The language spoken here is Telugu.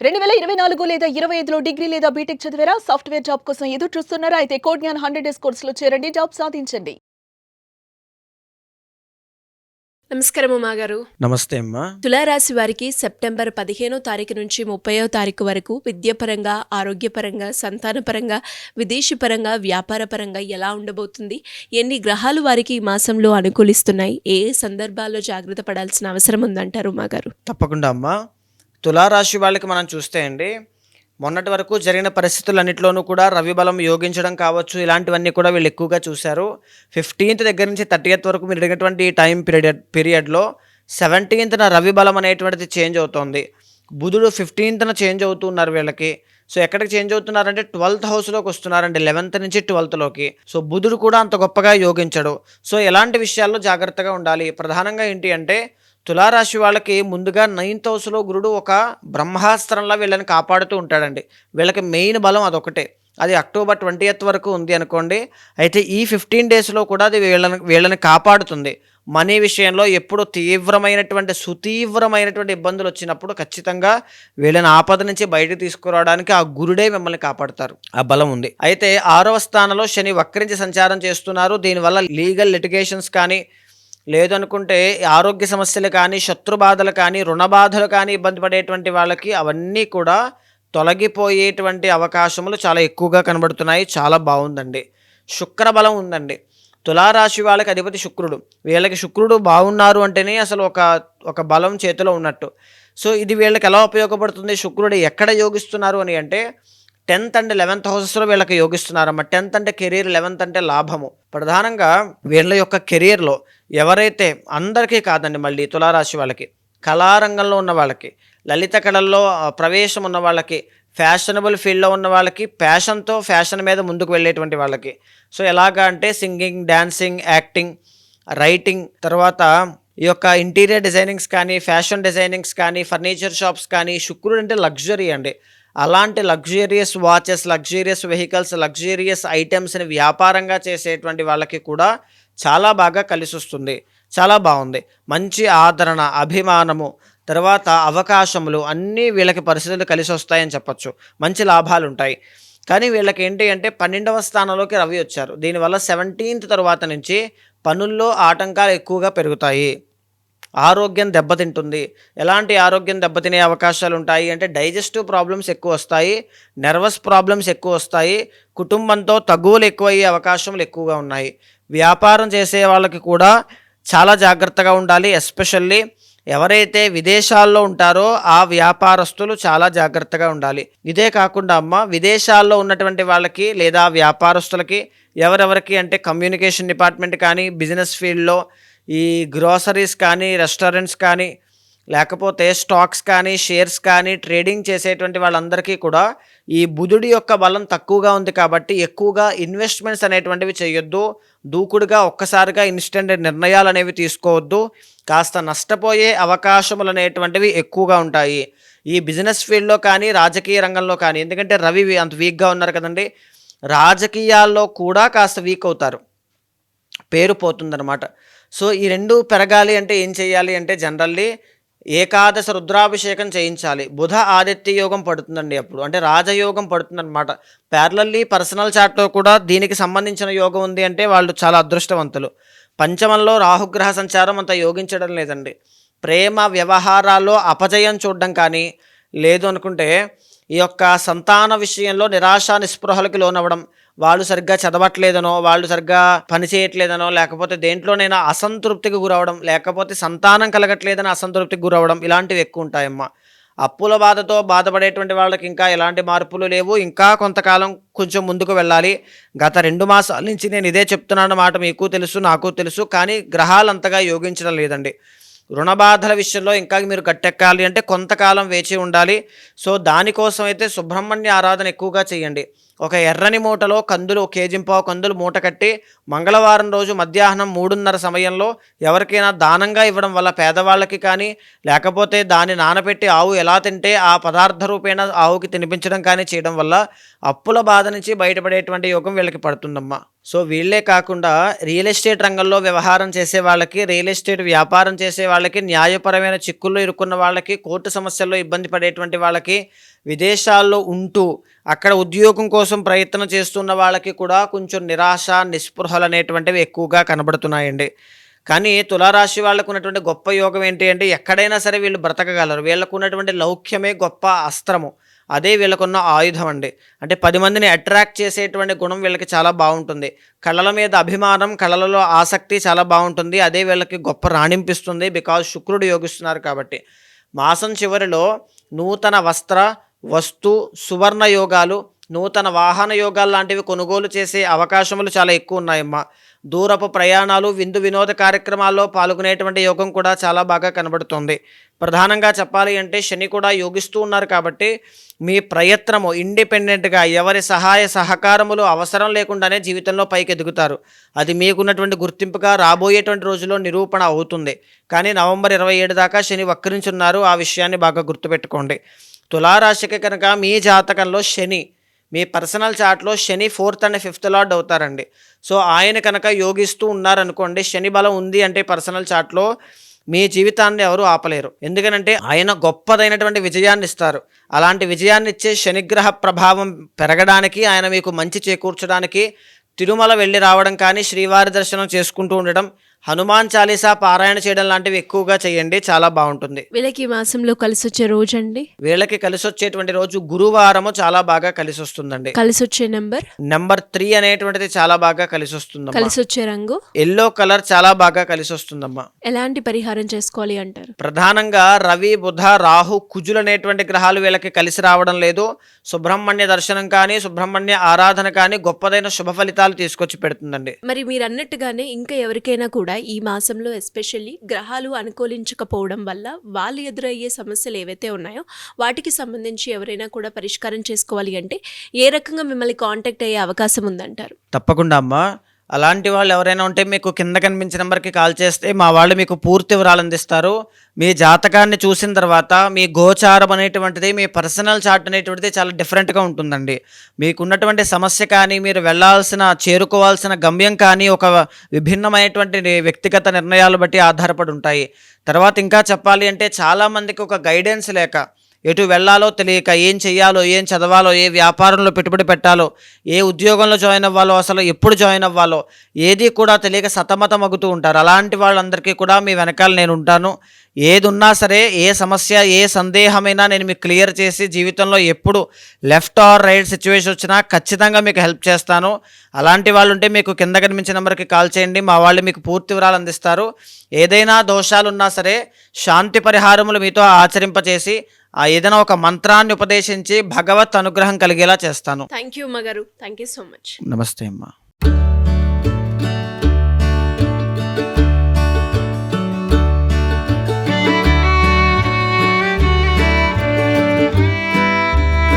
2024 లేదా 25లో డిగ్రీ లేదా బీటెక్ చదివారా? సాఫ్ట్‌వేర్ జాబ్ కోసం ఎదురు చూస్తున్నారా? అయితే కోడ్ జ్ఞాన్ 100 డేస్ కోర్సులో చేరండి. జాబ్ సాధించండి. నమస్కారం ఉమాగారు. నమస్తే అమ్మా. తులారాశి వారికి సెప్టెంబర్ 15వ తారీఖు నుంచి 30వ తారీఖు వరకు విద్యాపరంగా, ఆరోగ్యపరంగా, సంతానపరంగా, విదేశీపరంగా, వ్యాపారపరంగా ఎలా ఉండబోతుంది? ఎన్ని గ్రహాలు వారికి ఈ మాసంలో అనుకూలిస్తున్నాయి? ఏ ఏ సందర్భాల్లో జాగ్రత్త పడాల్సిన అవసరం ఉందంటారు ఉమాగారు? తప్పకుండా అమ్మా. తులారాశి వాళ్ళకి మనం చూస్తే అండి, మొన్నటి వరకు జరిగిన పరిస్థితులన్నింటిలోనూ కూడా రవి బలం యోగించడం కావచ్చు, ఇలాంటివన్నీ కూడా వీళ్ళు ఎక్కువగా చూశారు. 15th దగ్గర నుంచి 30th వరకు మీరు అడిగినటువంటి టైం పీరియడ్లో 17th రవి బలం అనేటువంటిది చేంజ్ అవుతోంది. బుధుడు 15th చేంజ్ అవుతున్నారు వీళ్ళకి. సో ఎక్కడికి చేంజ్ అవుతున్నారంటే 12th హౌస్లోకి వస్తున్నారండి, 11th నుంచి 12thలోకి. సో బుధుడు కూడా అంత గొప్పగా యోగించడు. సో ఎలాంటి విషయాల్లో జాగ్రత్తగా ఉండాలి? ప్రధానంగా ఏంటి అంటే, తులారాశి వాళ్ళకి ముందుగా 9th హౌస్లో గురుడు ఒక బ్రహ్మాస్త్రంలా వీళ్ళని కాపాడుతూ ఉంటాడండి. వీళ్ళకి మెయిన్ బలం అదొకటే. అది అక్టోబర్ 20th వరకు ఉంది అనుకోండి. అయితే ఈ 15 డేస్లో కూడా అది వీళ్ళని కాపాడుతుంది. మనీ విషయంలో ఎప్పుడు సుతీవ్రమైనటువంటి ఇబ్బందులు వచ్చినప్పుడు ఖచ్చితంగా వీళ్ళని ఆపద నుంచి బయటకు తీసుకురావడానికి ఆ గురుడే మిమ్మల్ని కాపాడుతారు. ఆ బలం ఉంది. అయితే 6వ స్థానంలో శని వక్రించి సంచారం చేస్తున్నారు. దీనివల్ల లీగల్ లిటిగేషన్స్ కానీ, లేదనుకుంటే ఆరోగ్య సమస్యలు కానీ, శత్రుబాధలు కానీ, రుణ బాధలు కానీ ఇబ్బంది పడేటువంటి వాళ్ళకి అవన్నీ కూడా తొలగిపోయేటువంటి అవకాశములు చాలా ఎక్కువగా కనబడుతున్నాయి. చాలా బాగుందండి. శుక్ర బలం ఉందండి. తులారాశి వాళ్ళకి అధిపతి శుక్రుడు. వీళ్ళకి శుక్రుడు బాగున్నారు అంటేనే అసలు ఒక బలం చేతిలో ఉన్నట్టు. సో ఇది వీళ్ళకి ఎలా ఉపయోగపడుతుంది? శుక్రుడు ఎక్కడ యోగిస్తున్నారు అని అంటే 10th అండ్ 11th హౌసెస్లో వీళ్ళకి యోగిస్తున్నారమ్మ. 10th అంటే కెరీర్, 11th అంటే లాభము. ప్రధానంగా వీళ్ళ యొక్క కెరీర్లో ఎవరైతే, అందరికీ కాదండి, మళ్ళీ తులారాశి వాళ్ళకి, కళారంగంలో ఉన్న వాళ్ళకి, లలిత కళల్లో ప్రవేశం ఉన్న వాళ్ళకి, ఫ్యాషనబుల్ ఫీల్డ్లో ఉన్న వాళ్ళకి, ప్యాషన్తో ఫ్యాషన్ మీద ముందుకు వెళ్ళేటువంటి వాళ్ళకి. సో ఎలాగా అంటే సింగింగ్, డ్యాన్సింగ్, యాక్టింగ్, రైటింగ్, తర్వాత ఈ యొక్క ఇంటీరియర్ డిజైనింగ్స్ కానీ, ఫ్యాషన్ డిజైనింగ్స్ కానీ, ఫర్నిచర్ షాప్స్ కానీ. శుక్రుడు అంటే లగ్జరీ అండి. అలాంటి luxurious watches, luxurious vehicles, luxurious ఐటమ్స్ని వ్యాపారంగా చేసేటువంటి వాళ్ళకి కూడా చాలా బాగా కలిసి వస్తుంది. చాలా బాగుంది. మంచి ఆదరణ, అభిమానము, తర్వాత అవకాశములు అన్నీ వీళ్ళకి పరిస్థితులు కలిసి వస్తాయని చెప్పచ్చు. మంచి లాభాలు ఉంటాయి. కానీ వీళ్ళకి ఏంటి అంటే 12వ స్థానంలోకి రవి వచ్చారు. దీనివల్ల 17th తర్వాత నుంచి పనుల్లో ఆటంకాలు ఎక్కువగా పెరుగుతాయి. ఆరోగ్యం దెబ్బతింటుంది. ఎలాంటి ఆరోగ్యం దెబ్బతినే అవకాశాలు ఉంటాయి అంటే, డైజెస్టివ్ ప్రాబ్లమ్స్ ఎక్కువ వస్తాయి, నర్వస్ ప్రాబ్లమ్స్ ఎక్కువ వస్తాయి, కుటుంబంతో తగువులు ఎక్కువయ్యే అవకాశములు ఎక్కువగా ఉన్నాయి. వ్యాపారం చేసే వాళ్ళకి కూడా చాలా జాగ్రత్తగా ఉండాలి. ఎస్పెషల్లీ ఎవరైతే విదేశాల్లో ఉంటారో ఆ వ్యాపారస్తులు చాలా జాగ్రత్తగా ఉండాలి. ఇదే కాకుండా అమ్మ, విదేశాల్లో ఉన్నటువంటి వాళ్ళకి లేదా వ్యాపారస్తులకి ఎవరెవరికి అంటే కమ్యూనికేషన్ డిపార్ట్మెంట్ కానీ, బిజినెస్ ఫీల్డ్లో ఈ గ్రోసరీస్ కానీ, రెస్టారెంట్స్ కానీ, లేకపోతే స్టాక్స్ కానీ, షేర్స్ కానీ ట్రేడింగ్ చేసేటువంటి వాళ్ళందరికీ కూడా ఈ బుధుడి యొక్క బలం తక్కువగా ఉంది కాబట్టి ఎక్కువగా ఇన్వెస్ట్మెంట్స్ అనేటువంటివి చేయొద్దు. దూకుడుగా ఒక్కసారిగా ఇన్స్టెంట్ నిర్ణయాలు అనేవి తీసుకోవద్దు. కాస్త నష్టపోయే అవకాశములు అనేటువంటివి ఎక్కువగా ఉంటాయి ఈ బిజినెస్ ఫీల్డ్లో కానీ, రాజకీయ రంగంలో కానీ. ఎందుకంటే రవి అంత వీక్గా ఉన్నారు కదండి. రాజకీయాల్లో కూడా కాస్త వీక్ అవుతారు, పేరు పోతుందన్నమాట. సో ఈ రెండు పెరగాలి అంటే ఏం చేయాలి అంటే, జనరల్లీ ఏకాదశ రుద్రాభిషేకం చేయించాలి. బుధ ఆదిత్య యోగం పడుతుందండి అప్పుడు, అంటే రాజయోగం పడుతుందన్నమాట. ప్యారలల్లీ పర్సనల్ చార్ట్లో కూడా దీనికి సంబంధించిన యోగం ఉంది అంటే వాళ్ళు చాలా అదృష్టవంతులు. పంచమంలో రాహుగ్రహ సంచారం అంత యోగించడం లేదండి. ప్రేమ వ్యవహారాల్లో అపజయం చూడడం కానీ, లేదు అనుకుంటే ఈ యొక్క సంతాన విషయంలో నిరాశ నిస్పృహలకు లోనవ్వడం, వాళ్ళు సరిగ్గా చదవట్లేదనో, వాళ్ళు సరిగ్గా పని చేయట్లేదనో, లేకపోతే దేంట్లోనైనా అసంతృప్తికి గురవడం, లేకపోతే సంతానం కలగట్లేదని అసంతృప్తికి గురవడం, ఇలాంటివి ఎక్కువ ఉంటాయమ్మా. అప్పుల బాధతో బాధపడేటువంటి వాళ్ళకి ఇంకా ఎలాంటి మార్పులు లేవు. ఇంకా కొంతకాలం కొంచెం ముందుకు వెళ్ళాలి. గత 2 మాసాల నుంచి నేను ఇదే చెప్తున్నాను మాట, మీకు తెలుసు, నాకు తెలుసు. కానీ గ్రహాలు అంతగా యోగించడం లేదండి. రుణ బాధల విషయంలో ఇంకా మీరు గట్టెక్కాలి అంటే కొంతకాలం వేచి ఉండాలి. సో దానికోసం అయితే సుబ్రహ్మణ్య ఆరాధన ఎక్కువగా చేయండి. ఒక ఎర్రని మూటలో కందులు కేజింపావు కందులు మూట కట్టి మంగళవారం రోజు మధ్యాహ్నం 3:30 సమయంలో ఎవరికైనా దానంగా ఇవ్వడం వల్ల పేదవాళ్ళకి కానీ లేకపోతే దాన్ని నానబెట్టి ఆవు ఎలా తింటే ఆ పదార్థ రూపేణ ఆవుకి తినిపించడం కానీ చేయడం వల్ల అప్పుల బాధ నుంచి బయటపడేటువంటి యోగం వీళ్ళకి పడుతుందమ్మా. సో వీళ్ళే కాకుండా రియల్ ఎస్టేట్ రంగంలో వ్యవహారం చేసే వాళ్ళకి, రియల్ ఎస్టేట్ వ్యాపారం చేసే వాళ్ళకి, న్యాయపరమైన చిక్కుల్లో ఇరుక్కున్న వాళ్ళకి, కోర్టు సమస్యల్లో ఇబ్బంది పడేటువంటి వాళ్ళకి, విదేశాల్లో ఉంటూ అక్కడ ఉద్యోగం కోసం ప్రయత్నం చేస్తున్న వాళ్ళకి కూడా కొంచెం నిరాశ నిస్పృహలు అనేటువంటివి ఎక్కువగా కనబడుతున్నాయండి. కానీ తులారాశి వాళ్ళకు ఉన్నటువంటి గొప్ప యోగం ఏంటి అంటే ఎక్కడైనా సరే వీళ్ళు బ్రతకగలరు. వీళ్ళకు ఉన్నటువంటి లౌక్యమే గొప్ప అస్త్రము, అదే వీళ్ళకున్న ఆయుధం అండి. అంటే 10 మందిని అట్రాక్ట్ చేసేటువంటి గుణం వీళ్ళకి చాలా బాగుంటుంది. కళల మీద అభిమానం, కళలలో ఆసక్తి చాలా బాగుంటుంది. అదే వీళ్ళకి గొప్ప రాణింపిస్తుంది. బికాజ్ శుక్రుడు యోగిస్తున్నారు కాబట్టి. మాసం చివరిలో నూతన వస్త్ర వస్తు సువర్ణ యోగాలు, నూతన వాహన యోగాలు లాంటివి కొనుగోలు చేసే అవకాశములు చాలా ఎక్కువ ఉన్నాయమ్మా. దూరపు ప్రయాణాలు, విందు వినోద కార్యక్రమాల్లో పాల్గొనేటువంటి యోగం కూడా చాలా బాగా కనబడుతుంది. ప్రధానంగా చెప్పాలి అంటే శని కూడా యోగిస్తూ ఉన్నారు కాబట్టి మీ ప్రయత్నము ఇండిపెండెంట్గా ఎవరి సహాయ సహకారములు అవసరం లేకుండానే జీవితంలో పైకి ఎదుగుతారు. అది మీకున్నటువంటి గుర్తింపుగా రాబోయేటువంటి రోజుల్లో నిరూపణ అవుతుంది. కానీ నవంబర్ 27 దాకా శని వక్రించున్నారు. ఆ విషయాన్ని బాగా గుర్తుపెట్టుకోండి. తులారాశికి కనుక మీ జాతకంలో శని, మీ పర్సనల్ చార్ట్లో శని 4th and 5th లార్డ్ అవుతారండి. సో ఆయన కనుక యోగిస్తూ ఉన్నారనుకోండి, శని బలం ఉంది అంటే పర్సనల్ చార్ట్లో మీ జీవితాన్ని ఎవరు ఆపలేరు. ఎందుకనంటే ఆయన గొప్పదైనటువంటి విజయాన్ని ఇస్తారు. అలాంటి విజయాన్ని ఇచ్చే శనిగ్రహ ప్రభావం పెరగడానికి, ఆయన మీకు మంచి చేకూర్చడానికి తిరుమల వెళ్ళి రావడం కానీ, శ్రీవారి దర్శనం చేసుకుంటూ ఉండడం, హనుమాన్ చాలీసా పారాయణ చేయడం లాంటివి ఎక్కువగా చేయండి. చాలా బాగుంటుంది. వీళ్ళకి ఈ మాసంలో కలిసి వచ్చే రోజు అండి, వీళ్ళకి కలిసి వచ్చేటువంటి రోజు గురువారము చాలా బాగా కలిసి వస్తుందండి. కలిసి వచ్చే నెంబర్ 3 అనేటువంటిది చాలా బాగా కలిసి వస్తుందమ్మా. కలిసి వచ్చే రంగు ఎల్లో కలర్ చాలా బాగా కలిసి వస్తుందమ్మా. ఎలాంటి పరిహారం చేసుకోవాలి అంటారు? ప్రధానంగా రవి, బుధ, రాహు, కుజులు అనేటువంటి గ్రహాలు వీళ్ళకి కలిసి రావడం లేదు. సుబ్రహ్మణ్య దర్శనం కానీ, సుబ్రహ్మణ్య ఆరాధన కానీ గొప్పదైన శుభ ఫలితాలు తీసుకొచ్చి పెడుతుందండి. మరి మీరు అన్నట్టుగానే ఇంకా ఎవరికైనా కూడా ఈ మాసంలో ఎస్పెషల్లీ గ్రహాలు అనుకూలించకపోవడం వల్ల వాళ్ళు ఎదురయ్యే సమస్యలు ఏవైతే ఉన్నాయో వాటికి సంబంధించి ఎవరైనా కూడా పరిష్కారం చేసుకోవాలి అంటే ఏ రకంగా మిమ్మల్ని కాంటాక్ట్ అయ్యే అవకాశం ఉందంటారు? తప్పకుండా అమ్మా. అలాంటి వాళ్ళు ఎవరైనా ఉంటే మీకు కింద కనిపించిన నెంబర్కి కాల్ చేస్తే మా వాళ్ళు మీకు పూర్తి వివరాలు అందిస్తారు. మీ జాతకాన్ని చూసిన తర్వాత మీ గోచారం అనేటువంటిది, మీ పర్సనల్ చార్ట్ అనేటువంటిది చాలా డిఫరెంట్గా ఉంటుందండి. మీకున్నటువంటి సమస్య కానీ, మీరు చేరుకోవాల్సిన గమ్యం కానీ ఒక విభిన్నమైనటువంటి వ్యక్తిగత నిర్ణయాలు బట్టి ఆధారపడి ఉంటాయి. తర్వాత ఇంకా చెప్పాలి అంటే చాలామందికి ఒక గైడెన్స్ లేక, ఎటు వెళ్ళాలో తెలియక, ఏం చెయ్యాలో, ఏం చదవాలో, ఏ వ్యాపారంలో పెట్టుబడి పెట్టాలో, ఏ ఉద్యోగంలో జాయిన్ అవ్వాలో, అసలు ఎప్పుడు జాయిన్ అవ్వాలో ఏది కూడా తెలియక సతమతమగుతూ ఉంటారు. అలాంటి వాళ్ళందరికీ కూడా మీ వెనకాల నేను ఉంటాను. ఏది ఉన్నా సరే, ఏ సమస్య, ఏ సందేహమైనా నేను మీకు క్లియర్ చేసి జీవితంలో ఎప్పుడు లెఫ్ట్ ఆర్ రైట్ సిచ్యువేషన్ వచ్చినా ఖచ్చితంగా మీకు హెల్ప్ చేస్తాను. అలాంటి వాళ్ళు ఉంటే మీకు కింద కనిపించిన నెంబర్కి కాల్ చేయండి. మా వాళ్ళు మీకు పూర్తి వివరాలు అందిస్తారు. ఏదైనా దోషాలు ఉన్నా సరే శాంతి పరిహారములు మీతో ఆచరింపచేసి ఏదైనా ఒక మంత్రాన్ని ఉపదేశించి భగవత్ అనుగ్రహం కలిగేలా చేస్తాను. థ్యాంక్ యూ అమ్మగారు. Thank you so much. నమస్తే అమ్మా.